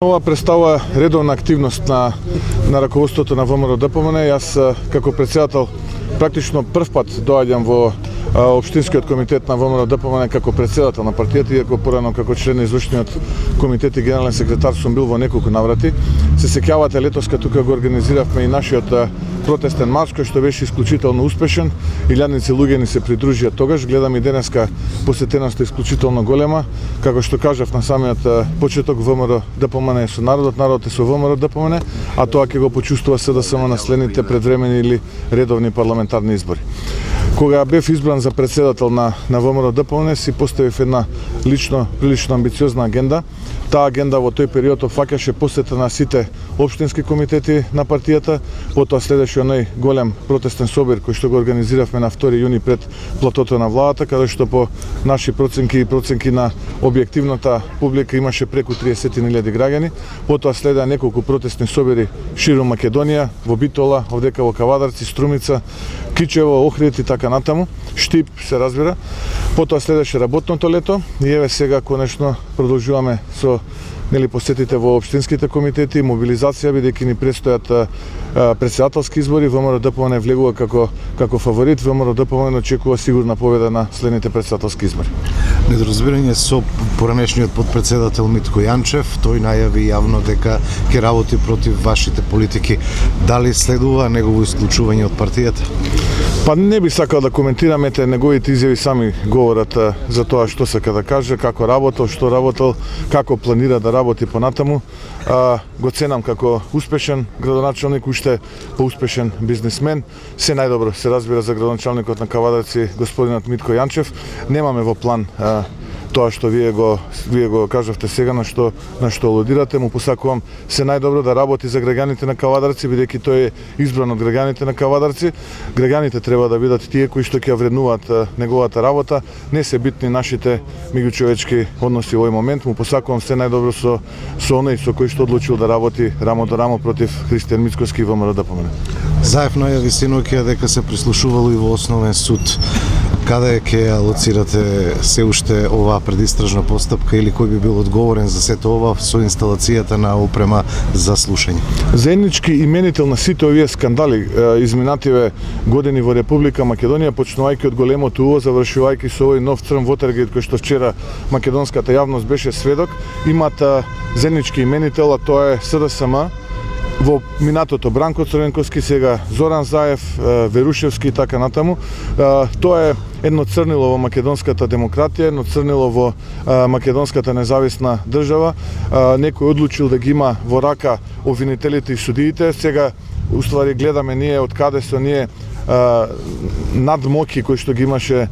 Ова представува редовна активност на раководството на ВМРО-ДПМН. Јас како председател практично прв пат доаѓам во Општинскиот комитет на ВМРО-ДПМН како председател на партијата, иако порано како член на извршниот комитет и генерален секретар сум бил во неколку наврати. Се сеќавате летоска тука го организиравме и нашиот протестен марш кој што беше исклучително успешен. Илјадници луѓе ни се придружија тогаш. Гледам и денеска посетеноста исклучително голема. Како што кажав на самиот почеток, ВМРО-ДПМН е со народот, народот е со ВМРО-ДПМН, а тоа ќе го почувствува СДСМ на следните предвремени или редовни парламентарни избори. Кога бев избран за председател на ВМРО-ДПМН, си поставив една прилично амбициозна агенда. Таа агенда во тој период опфаќаше посета на сите општински комитети на партијата, потоа следеше оној голем протестен собир кој што го организиравме на 2 јуни пред платото на владата, каде што по наши проценки и проценки на објективната публика имаше преку 30.000 граѓани. Потоа следеа неколку протестни собири ширум Македонија, во Битола, овдека во Кавадарци, Струмица, Кичево, Охрид и така натаму, Штип, се разбира. Потоа следеше работното лето и еве сега конечно продолжуваме со посетите во општинските комитети, мобилизација, бидејќи ни престојат председателски избори. ВМРО-ДПМН влегува како фаворит. ВМРО-ДПМН очекува сигурна победа на следните председателски избори. Недоразбирање со поранешниот подпредседател Митко Јанчев, тој најави јавно дека ќе работи против вашите политики. Дали следува негово исклучување од партијата? Па не би сакал да коментираме, неговите изјави сами говорат за тоа што сака да каже, како работел, што работел, како планира да работи понатаму. Го ценам како успешен градоначалник, уште поуспешен бизнисмен. Се најдобро се разбира за градоначалникот на Кавадарци, господинот Митко Јанчев. Немаме во план тоа што вие го кажавте сега, на што алудирате. Му посакувам се најдобро да работи за граѓаните на Кавадарци, бидејќи тој е избран од граѓаните на Кавадарци. Граѓаните треба да бидат тие кои што ќе вреднуваат неговата работа. Не се битни нашите меѓучовечки односи во овој момент. Му посакувам се најдобро со оној со кој што одлучил да работи рамо до рамо против Христијан Мицкоски и ВМРО-ДПМН. Заев најави синоќа дека се прислушувало и во Основен суд. Каде ќе алоцирате се уште оваа предистражна постапка или кој би бил одговорен за сето ова со инсталацијата на опрема за слушање? Заеднички именител на сите овие скандали изминативе години во Република Македонија, почнувајќи од големото УО, завршувајќи со овој нов црн Watergate кој што вчера македонската јавност беше сведок, имат заеднички именител, а тоа е СДСМ. Во минатото Бранко Црвенковски, сега Зоран Заев, Верушевски и така натаму. Тоа е едно црнило во македонската демократија, едно црнило во македонската независна држава. Некој одлучил да ги има во рака обвинителите и судиите. Сега уствари гледаме ние од каде со ние надмоки кои што ги имаше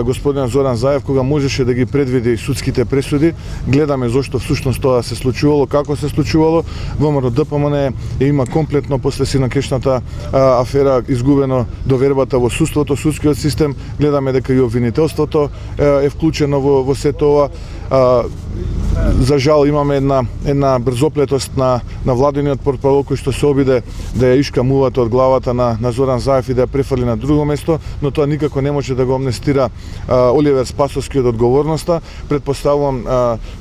господин Зоран Заев, кога можеше да ги предвиди судските пресуди. Гледаме зошто всушност тоа се случувало, како се случувало. ВМРО-ДПМН има комплетно после синакешната афера изгубено довербата во судството, судскиот систем. Гледаме дека и обвинителството е вклучено во сето ова. За жал имаме една брзоплетост на владиниот портпарол кој што се обиде да ја ишкамувате од главата на Зоран Заев и да ја префрли на друго место, но тоа никако не може да го амнестира Оливер Спасовски од одговорноста. Предпоставувам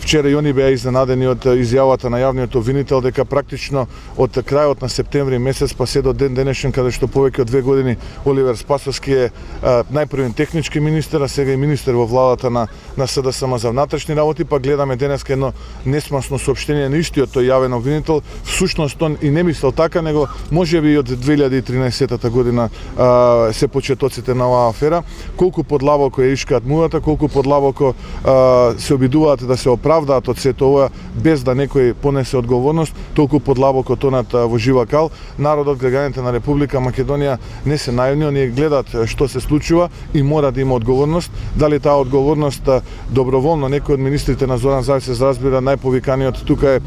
вчера и они беа изненадени од изјавата на јавниот обвинител дека практично од крајот на септември месец па се до ден денешен, каде што повеќе од 2 години Оливер Спасовски е најпрвен технички министер, а сега и министер во владата на СДСМ за внатрешни работи, па гледаме денес едно несмасно соопштение на истиот тој јавен обвинител. Всушност он и не мислел така, него можеби од 2013 година се почетоците на оваа афера. Колку подлабоко ја ишкаат мувата, колку подлабоко се обидуваат да се оправдаат од сето ова без да некој понесе одговорност, толку подлабоко тонат во жива кал. Народот, граѓаните на Република Македонија не се наивни, оние гледаат што се случува и мора да има одговорност. Дали таа одговорност доброволно некој од министрите на Зоран Заев се разбира, најповиканиот тука е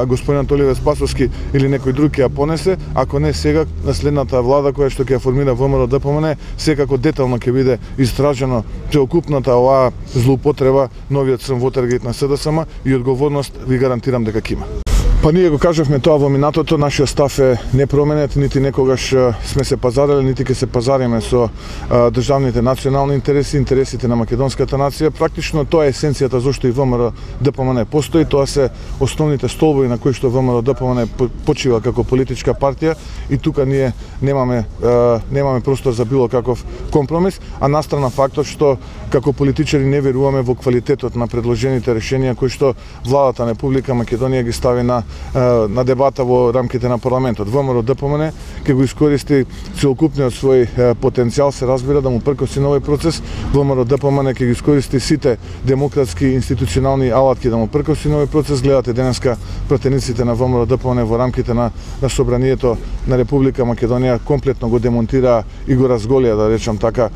господинот Оливер Спасовски или некој друг ќе ја понесе, ако не сега на следната влада која што ќе ја формира ВМРО-ДПМН, секако детално ќе биде истражено целокупната оваа злоупотреба, новиот црн Watergate на СДСМ и одговорност ви гарантирам дека ќе има. Па ние го кажавме тоа во минатото, нашиот став е непроменет, нити некогаш сме се пазарали, нити ќе се пазариме со државните национални интереси, интересите на македонската нација. Практично тоа е есенцијата зашто и ВМРО ДПМН постои, тоа се основните столбови на кои што ВМРО ДПМН почива како политичка партија и тука ние немаме простор за било каков компромис, а настрана фактот што како политичари не веруваме во квалитетот на предложените решенија кои што владата на Република Македонија ги стави на дебата во рамките на парламентот. ВМРО ДПМН ќе го искористи целокупниот свој потенцијал, се разбира, да му пркоси на овој процес. ВМРО ДПМН ќе ги искористи сите демократски институционални алатки да му пркоси на овој процес. Гледате денеска пратениците на ВМРО ДПМН во рамките на собранието на Република Македонија комплетно го демонтираа и го разголија, да речам така,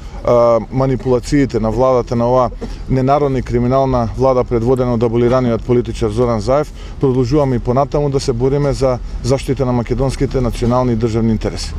манипулациите на владата на оваа ненародна и криминална влада предводена од аболираниот политичар Зоран Заев. Продолжуваме и понатаму да се бориме за заштита на македонските национални и државни интереси.